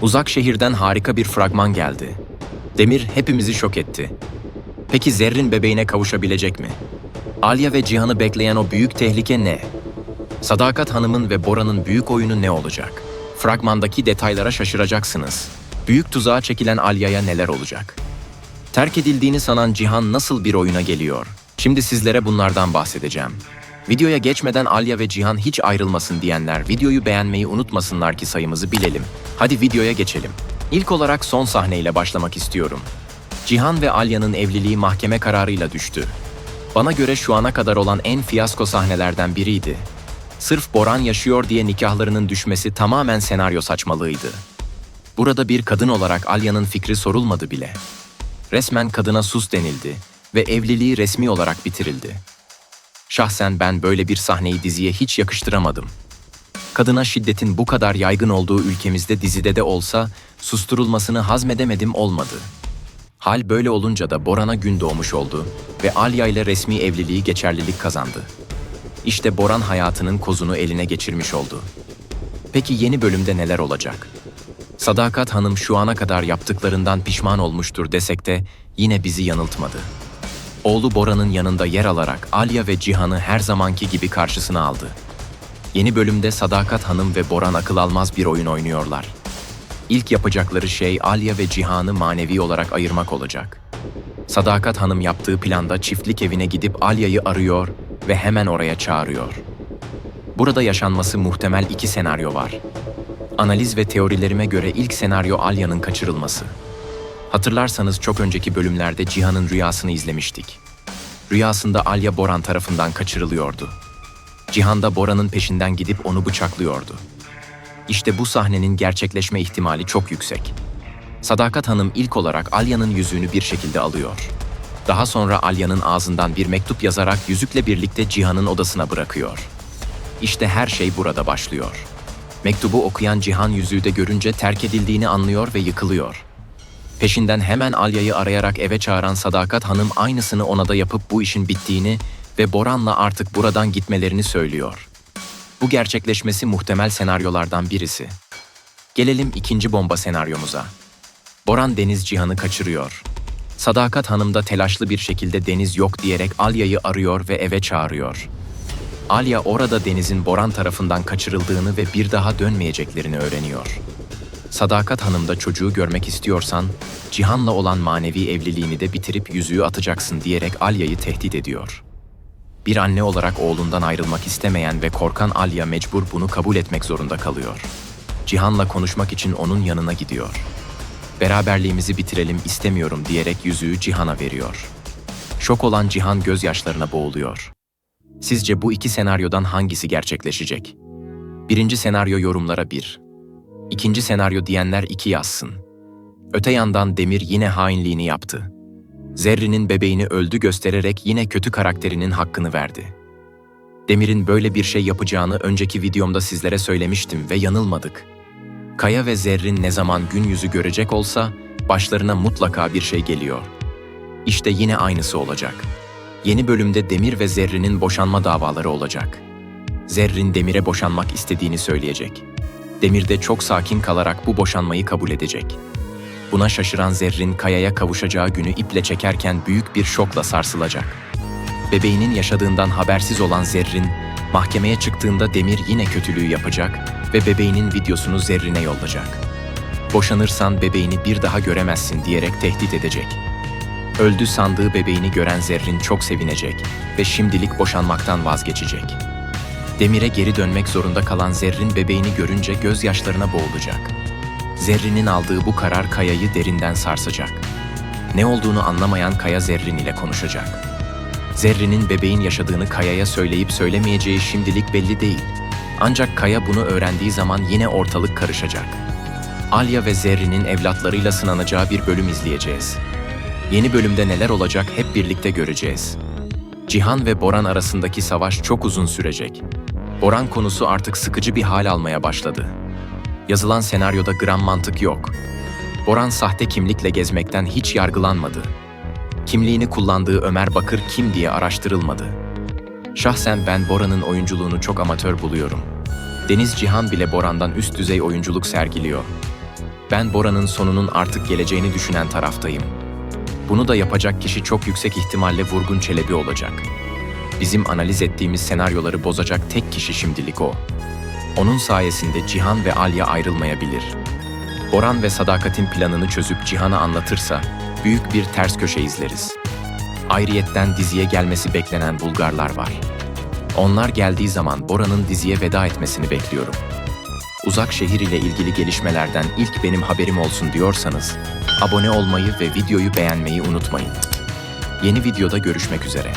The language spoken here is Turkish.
Uzak şehirden harika bir fragman geldi. Demir hepimizi şok etti. Peki Zerrin bebeğine kavuşabilecek mi? Alya ve Cihan'ı bekleyen o büyük tehlike ne? Sadakat Hanım'ın ve Bora'nın büyük oyunu ne olacak? Fragmandaki detaylara şaşıracaksınız. Büyük tuzağa çekilen Alya'ya neler olacak? Terk edildiğini sanan Cihan nasıl bir oyuna geliyor? Şimdi sizlere bunlardan bahsedeceğim. Videoya geçmeden Alya ve Cihan hiç ayrılmasın diyenler videoyu beğenmeyi unutmasınlar ki sayımızı bilelim. Hadi videoya geçelim. İlk olarak son sahneyle başlamak istiyorum. Cihan ve Alya'nın evliliği mahkeme kararıyla düştü. Bana göre şu ana kadar olan en fiyasko sahnelerden biriydi. Sırf Boran yaşıyor diye nikahlarının düşmesi tamamen senaryo saçmalığıydı. Burada bir kadın olarak Alya'nın fikri sorulmadı bile. Resmen kadına sus denildi ve evliliği resmi olarak bitirildi. Şahsen ben böyle bir sahneyi diziye hiç yakıştıramadım. Kadına şiddetin bu kadar yaygın olduğu ülkemizde dizide de olsa susturulmasını hazmedemedim olmadı. Hal böyle olunca da Boran'a gün doğmuş oldu ve Alya ile resmi evliliği geçerlilik kazandı. İşte Boran hayatının kozunu eline geçirmiş oldu. Peki yeni bölümde neler olacak? Sadakat Hanım şu ana kadar yaptıklarından pişman olmuştur desek de yine bizi yanıltmadı. Oğlu Bora'nın yanında yer alarak Alya ve Cihan'ı her zamanki gibi karşısına aldı. Yeni bölümde Sadakat Hanım ve Boran akıl almaz bir oyun oynuyorlar. İlk yapacakları şey Alya ve Cihan'ı manevi olarak ayırmak olacak. Sadakat Hanım yaptığı planda çiftlik evine gidip Alya'yı arıyor ve hemen oraya çağırıyor. Burada yaşanması muhtemel iki senaryo var. Analiz ve teorilerime göre ilk senaryo Alya'nın kaçırılması. Hatırlarsanız çok önceki bölümlerde Cihan'ın rüyasını izlemiştik. Rüyasında Alya Boran tarafından kaçırılıyordu. Cihan da Boran'ın peşinden gidip onu bıçaklıyordu. İşte bu sahnenin gerçekleşme ihtimali çok yüksek. Sadakat Hanım ilk olarak Alya'nın yüzüğünü bir şekilde alıyor. Daha sonra Alya'nın ağzından bir mektup yazarak yüzükle birlikte Cihan'ın odasına bırakıyor. İşte her şey burada başlıyor. Mektubu okuyan Cihan yüzüğü de görünce terk edildiğini anlıyor ve yıkılıyor. Peşinden hemen Alya'yı arayarak eve çağıran Sadakat Hanım aynısını ona da yapıp bu işin bittiğini ve Boran'la artık buradan gitmelerini söylüyor. Bu gerçekleşmesi muhtemel senaryolardan birisi. Gelelim ikinci bomba senaryomuza. Boran Deniz Cihan'ı kaçırıyor. Sadakat Hanım da telaşlı bir şekilde Deniz yok diyerek Alya'yı arıyor ve eve çağırıyor. Alya orada Deniz'in Boran tarafından kaçırıldığını ve bir daha dönmeyeceklerini öğreniyor. Sadakat Hanım da çocuğu görmek istiyorsan, Cihan'la olan manevi evliliğini de bitirip yüzüğü atacaksın diyerek Alya'yı tehdit ediyor. Bir anne olarak oğlundan ayrılmak istemeyen ve korkan Alya mecbur bunu kabul etmek zorunda kalıyor. Cihan'la konuşmak için onun yanına gidiyor. Beraberliğimizi bitirelim istemiyorum diyerek yüzüğü Cihan'a veriyor. Şok olan Cihan gözyaşlarına boğuluyor. Sizce bu iki senaryodan hangisi gerçekleşecek? Birinci senaryo yorumlara 1. İkinci senaryo diyenler 2 yazsın. Öte yandan Demir yine hainliğini yaptı. Zerrin'in bebeğini öldü göstererek yine kötü karakterinin hakkını verdi. Demir'in böyle bir şey yapacağını önceki videomda sizlere söylemiştim ve yanılmadık. Kaya ve Zerrin ne zaman gün yüzü görecek olsa başlarına mutlaka bir şey geliyor. İşte yine aynısı olacak. Yeni bölümde Demir ve Zerrin'in boşanma davaları olacak. Zerrin Demir'e boşanmak istediğini söyleyecek. Demir de çok sakin kalarak bu boşanmayı kabul edecek. Buna şaşıran Zerrin Kaya'ya kavuşacağı günü iple çekerken büyük bir şokla sarsılacak. Bebeğinin yaşadığından habersiz olan Zerrin, mahkemeye çıktığında Demir yine kötülüğü yapacak ve bebeğinin videosunu Zerrin'e yollayacak. Boşanırsan bebeğini bir daha göremezsin diyerek tehdit edecek. Öldü sandığı bebeğini gören Zerrin çok sevinecek ve şimdilik boşanmaktan vazgeçecek. Demir'e geri dönmek zorunda kalan Zerrin bebeğini görünce gözyaşlarına boğulacak. Zerrin'in aldığı bu karar Kaya'yı derinden sarsacak. Ne olduğunu anlamayan Kaya Zerrin ile konuşacak. Zerrin'in bebeğin yaşadığını Kaya'ya söyleyip söylemeyeceği şimdilik belli değil. Ancak Kaya bunu öğrendiği zaman yine ortalık karışacak. Alya ve Zerrin'in evlatlarıyla sınanacağı bir bölüm izleyeceğiz. Yeni bölümde neler olacak hep birlikte göreceğiz. Cihan ve Boran arasındaki savaş çok uzun sürecek. Boran konusu artık sıkıcı bir hal almaya başladı. Yazılan senaryoda gram mantık yok. Boran sahte kimlikle gezmekten hiç yargılanmadı. Kimliğini kullandığı Ömer Bakır kim diye araştırılmadı. Şahsen ben Boran'ın oyunculuğunu çok amatör buluyorum. Deniz Cihan bile Boran'dan üst düzey oyunculuk sergiliyor. Ben Bora'nın sonunun artık geleceğini düşünen taraftayım. Bunu da yapacak kişi çok yüksek ihtimalle Vurgun Çelebi olacak. Bizim analiz ettiğimiz senaryoları bozacak tek kişi şimdilik o. Onun sayesinde Cihan ve Alya ayrılmayabilir. Boran ve Sadakat'in planını çözüp Cihan'a anlatırsa büyük bir ters köşe izleriz. Ayrıyetten diziye gelmesi beklenen Bulgarlar var. Onlar geldiği zaman Bora'nın diziye veda etmesini bekliyorum. Uzak şehir ile ilgili gelişmelerden ilk benim haberim olsun diyorsanız, abone olmayı ve videoyu beğenmeyi unutmayın. Yeni videoda görüşmek üzere.